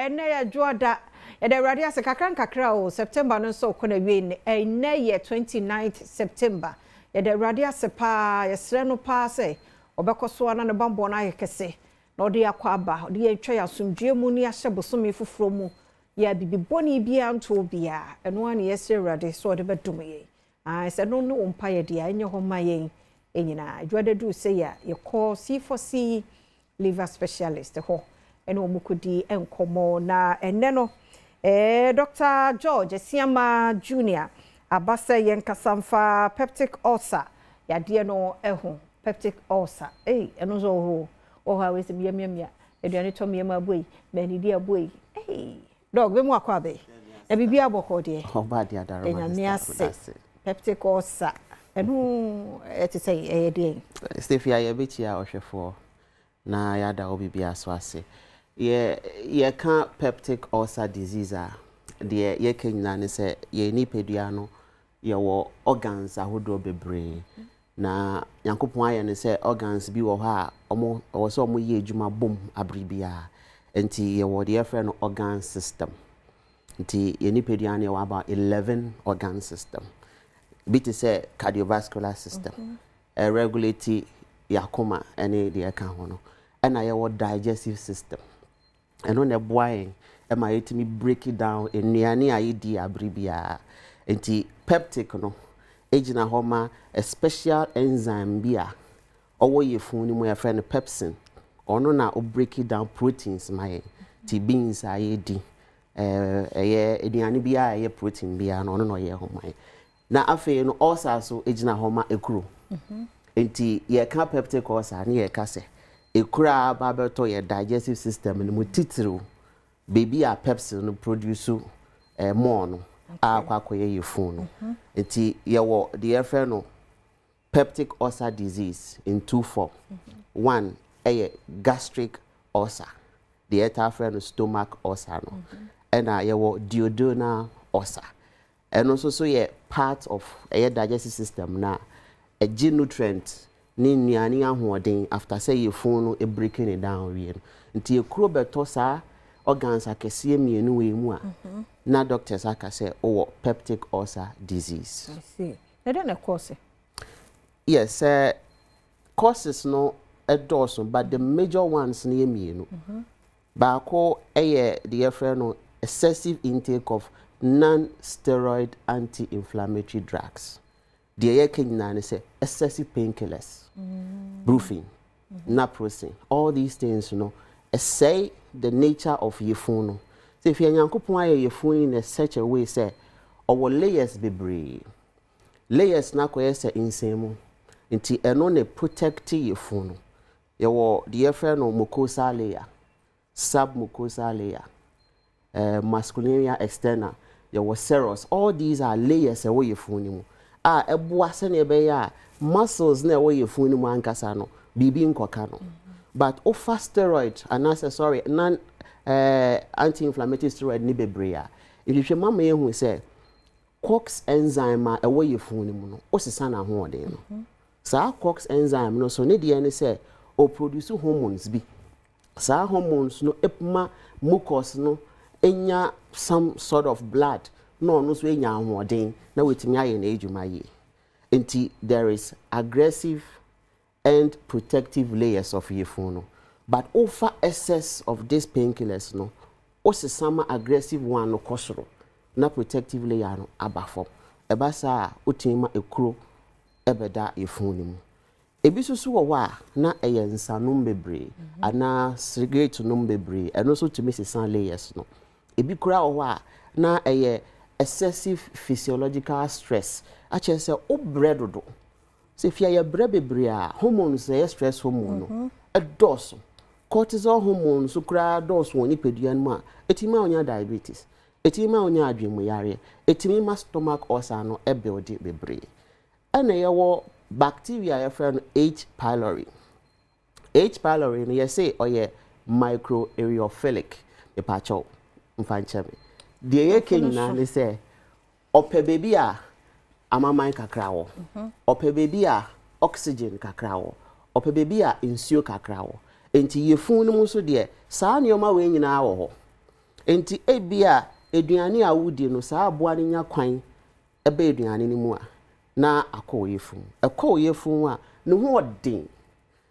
ene ya joda e de awurade ase kakra o September no so kona wie ne ene ye 29th September e de awurade ase pa ye sre no pa se obekoso na ne bambo na ayekese na ode yakwa aba ode ye twa yasomdue mu ni ahye bosome fufuro mu ya bibiboni bia nto bia eno an yesre awurade so ode bedum ye se no no ompa ye dia enye ho mayen enyina adwade du se ya ye call C4C liver specialist ho eno omukudi enkomo na enne no Dr. George Siama Jr. abasa yen kasamfa peptic ulcer yade no eho peptic ulcer eno zo ho ha we se miamia eduane to miama boy mani dia boy dog we mu akwa be e bibia boko de oba dia daro ma peptic ulcer eno say de Stefia ye betia ohwefo na yada obibia so ase ye can peptic ulcer disease de ye kenyina ne se ye nipedua no ye wo organs ahodo bebre na yankopon aye ne se organs bi wo ha omo wo se omo ye adwuma bom abribia enti ye wo de friend organ system enti ye nipedua ne wa about 11 organ system bit say cardiovascular system regulate yakoma ene de aka ho no ena ye wo digestive system eno ne boaing e ma yetimi break it down enuane ayedi abribia enti peptic no ejina homa a special enzyme bia owo yefun ni mo ya friend pepsin ono na o break it down proteins my ti beans ayedi eye enuane bia ye protein bia no ono no ye homa na afi no ulcer so ejina homa ekuro enti ye ka peptic ulcer ni ye ka se ekura babeto ye digestive system ni mo titiro baby a pepsin no produce more no akwakoye yefun no enti ye wo the friend no peptic ulcer disease in two form one gastric ulcer the other friend no stomach ulcer no and ye wo duodenal ulcer and also so ye part of digestive system na a gene nutrient ni nuane ahoden after say yefun no breaking it down we nti ekuro beto sa organs akese mienu we mu a na doctors aka say peptic ulcer disease. I see. They don't cause it. Yes, causes no adorso, but the major ones near mienu. Bako the friend no excessive intake of non-steroid anti-inflammatory drugs. The can say excessive painkillers, brufen, naproxen, all these things, say the nature of yefun. So if you yankopon yefun in such a way, say, our layers be brave. Layers na ko say insemu. Nti eno ne protect yefun. Your the friend no mucosa layer, submucosa layer, muscularia externa, your serous. All these are layers away yefun. Ebuase ne be ya muscles na away yefun mu ankasa no bibi nkoka no. But offer steroid and sorry non anti-inflammatory steroid ni bebre if your mama ehun say COX enzyme away yefun ni mu no osisa na ho ode no sa COX enzyme no so ne de ne say o produce hormones bi sa hormones no epma mucus no enya some sort of blood no so enya ho ode na wetimi aye na ejuma ye enti there is aggressive and protective layers of yefun. But over excess of these painkillers no osisama aggressive one no kosoro na protective layer no abafo ebasa otima ekuro ebeda yefun ni mu ebisusu wo wa na eyensanum bebre ana cigarette num bebre eno so to misesan layers no ebi kura wo wa na excessive physiological stress ache se obredodo se fia ye brebebre a hormones stress hormone no dose cortisol hormone so kra dose woni pedua no a etimi onya diabetes etimi onya adwemu yare etimi ma stomach ulcer no build bebre ana ye wo bacteria ye friend H pylori no ye say oye microaerophilic e pacho mfancheme de ye kenyina ne say ope baby a amaman kakra wo ope baby a oxygen kakra wo ope baby a insuo kakra wo enti yefun no so de saa neoma we nyina wo ho enti ebia eduane a wudi no saa aboa ne nya kwan ebe eduane ni mu a na akɔyefun ɛkɔyefun a ne ho odin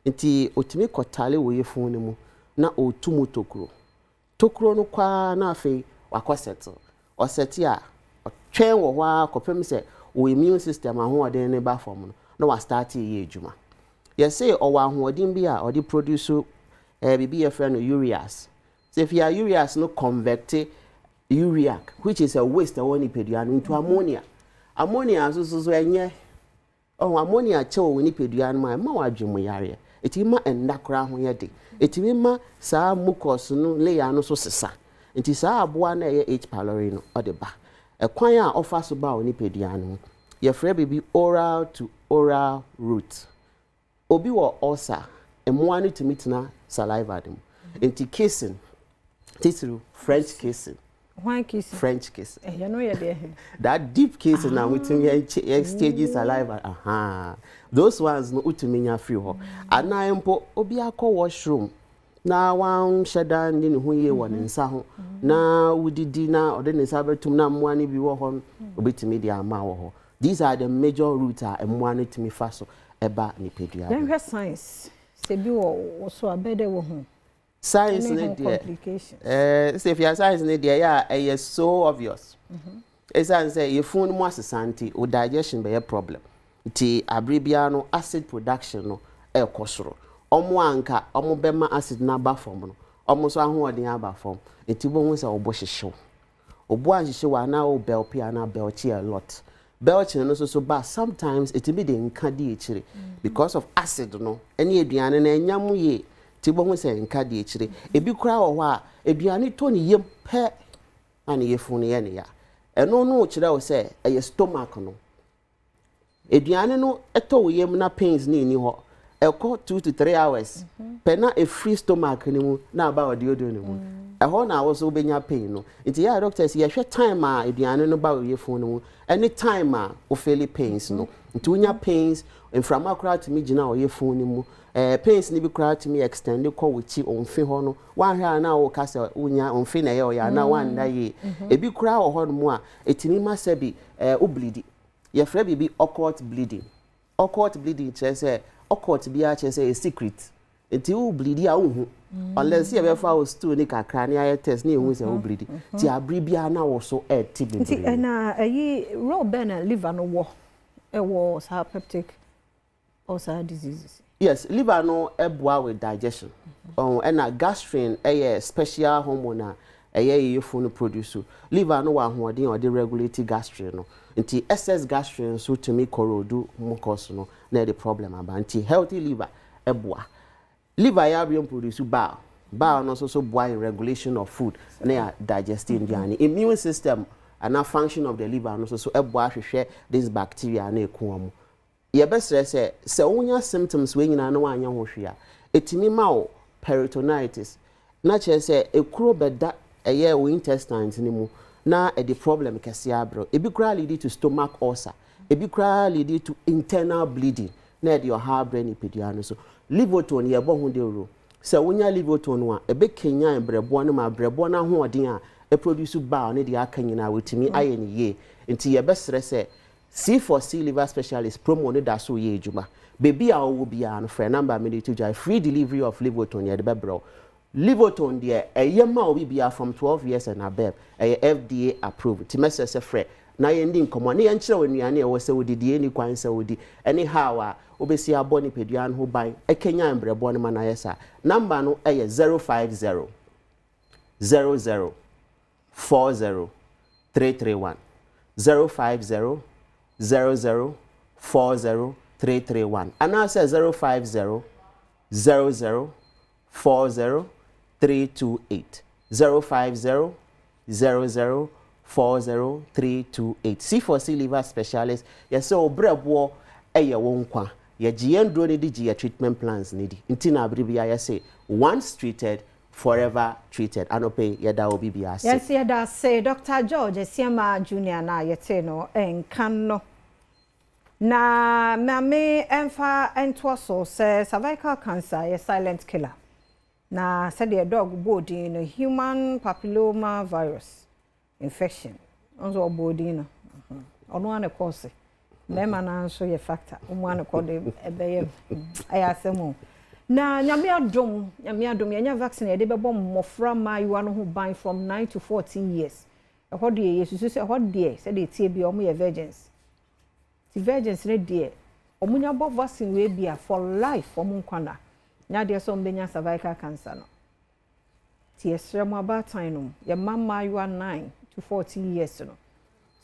enti otimi kɔtale woyefun ne mu na otumu tokuro no kwa na afei wakɔsettle ɔsɛte a ɔtwɛn wɔ hɔ a kɔpem sɛ o immune system ahoɔden ne ba fam no na wa start yɛ adwuma yɛsɛ ɔwɔ ahoɔden bi a ɔde produce bibi yɛ frɛ no ureas so if your ureas no convert urea which is a waste ɛwɔ nipadua no into ammonia so enye ammonia kyɛw wɔ nipadua no ma wadwemu yare etima enda kora ho yɛ de etimi ma saa mucus no layer no so sesa nti saa aboa na ɛyɛ H pylori no ɔde ba ɛkwan a ɔfa so ba wɔ nipadua no yɛfrɛ bibi oral to oral route obi wɔ ulcer ɛmoa no tumi tena saliva dem nti kissing titru French kissing why kissing French kissing you know there that deep kissing now within exchange saliva those ones no utumi nya free ho ana empo obi akɔ washroom na wan sheda ndi ne ho ye wɔ ne nsa ho na wudidi na ɔde ne nsa betum na mmoa ne bi wɔ hɔ obetumi de ama wɔ hɔ these are the major routes a mmoa ne tumi fa so eba ni pedua then we science se bi wɔ so abede wɔ ho science ne there say if your science ne there yeah so obvious it's an say your phone mo asesanti o digestion be a problem ti abribia no acid production no e kosoro omo anka omo bema acid na ba form no omo so ahoɔden aba form enti bo hu sɛ obo hyehyew obo anhyehyew na o belpi ana belchi a lot belchi no so ba sometimes it be the nka di echire because of acid no any aduane na enyam ye ti bo hu sɛ nka di echire ebi kura wɔ hɔ a aduane to ne yem pɛ ana yefun ne ye ne ya eno no kire wo sɛ eye stomach no aduane no eto wo yem na pains ne ni hɔ eko 2 to 3 hours pɛ na a free stomach ne mu na aba odi odo ne mu ɛhɔ na wo so benya pain no nti ya doctors ye hwɛ time a aduane no ba wo yefun ne mu any time a wo feel pains no nti wonya pains inframa kura to mi gina wo yefun ne mu pains ni bi kura to mi extend ko wuchi onfe hɔ no wan hwɛ na wo ka sɛ wonya onfe na ye o ya na wan da ye ebi kura wɔ hɔ no mu a etini ma sɛ bi o bleed ye frɛ bi occult bleeding kyerɛ sɛ occult bi a kyerɛ sɛ a secret enti o bleed a wo hu unless you ever o stool ni kakra ni aye test ni ehun sɛ o bleed ti abri bia na wo so ti bi nti na ayi raw burn and liver no wo wo sa peptic ulcer diseases yes liver no eboa with digestion and a gastrin special hormone yefun no produce liver no wa hoɔden or the regulate gastrin no nti excess gastrin so to me corrode mucus no na the problem about nti healthy liver eboa liver ya biom produce bile no so boa in regulation of food na digesting the immune system and a function of the liver no so eboa hwehwɛ this bacteria na ekuamu ye besre se wonya symptoms we nyina no anya ho hwe a etimi ma wo peritonitis na che se ekuro beda eye wo intestines ni mu na e the problem kese abro ebi kura lead to stomach ulcer ebi kura lead to internal bleeding na e the heart brain epidua so livoton ye bo ho de ro se wonya livoton no a ebe kenya brebo no ma brebo na ho odin a e produce ba ne de aka nyina wetimi aye ne ye nti ye besre se C4C liver specialist promo ne da so ye ejuma baby a wo bia no frɛ number me to join free delivery of livoton ye de bebro livoton de eyema obi bia from 12 years and above FDA approved ti message frɛ na ye ndi nkomo ne ye nkyerɛ wanuane e wo sɛ wodi die ni kwan sɛ wodi anyhow a obesi abɔ ne pedua no ho ban ekenya mbrɛbɔ ne ma na yesa number no 050 00 40 331 050 0040 and now says 050 0040 328 050 0040 C4C liver specialist yes so brebo eye wonkwa ye giendro ne di ye treatment plans ne di ntina abribia ye say once treated forever treated anope yeda obi bia say yes yeda say Dr. George Siema Junior na yete no enkan no na mame enfa entwo so say cervical cancer ye silent killer na said the dog body in a human papilloma virus infection onzo body no ono an cause mema na so ye factor umu an call the ebeye ayasemu na nyame adom yanya vaccine e de bebo mmofra ma yiwa no ho ban from 9 to 14 years e ho de yesusu se ho de se de tie bi omo ye virgins ti virgins ne de omunya bo vaccine we bia for life omo nkwana nya de so mbenya cervical cancer no ti esrem about time no ye mama you are 9 to 14 years no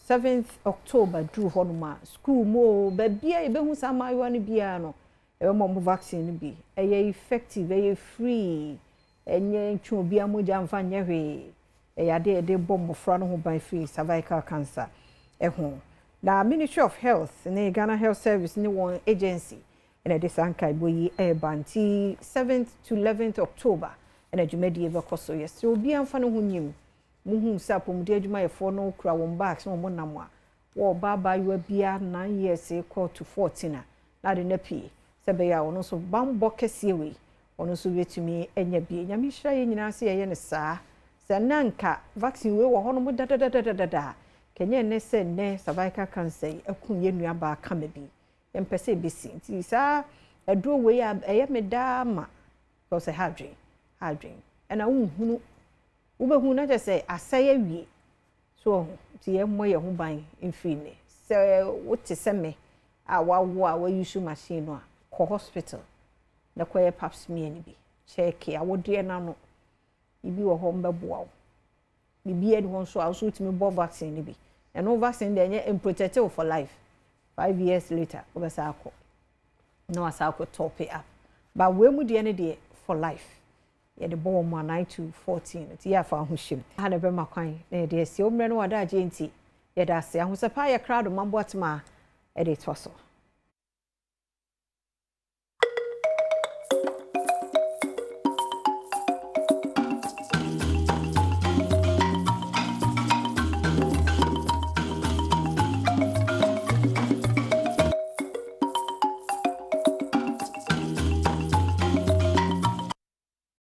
7th October drew honuma school mo ba bia e be hu sa ma you ne bia no e mo vaccine bi e ye effective e ye free enye ntwe obi amoja mfa nye hwe e ya de bomb fra no ho ban free cervical cancer e ho na Ministry of Health ne Ghana Health Service ne one agency ene de sankai boyi e banti 7th to 11th October ene jumedi ebe koso yes obi amfa no ho nyim muhu sapom de adwuma yefo no kura won bags no mo namwa wo baba yo bia 9 years equal to 14 na de na pie sebe ya ono so bambo kese we ono so betumi enya bie nyame hira ye nyina se ye ne saa se nanka vaccine we wo hono mo da kenye ne se ne cervical cancer akun ye nua ba kama bi empese besi nti saa edro we ya eye meda ma because hardware ena unhunu ubehu na je say asaya wie so ti ye mo ye ho ban mfine se wote se me a wawo a use machine no a ko hospital na ko ye pap smear ni bi check ya wodie na no ibi wo ho mbeboa wo bibi edi ho so a so timi bo vaccine ni bi and no vaccine dey nye protective for life 5 years later obesa akọ no asako top it up but we mu de ne de for life ye de bo mo 9 to 14 ti ya fa ho him ha na be makwan na de esi omre no wada agenti ye da se ahosepa ye crowd mambo atma e de toso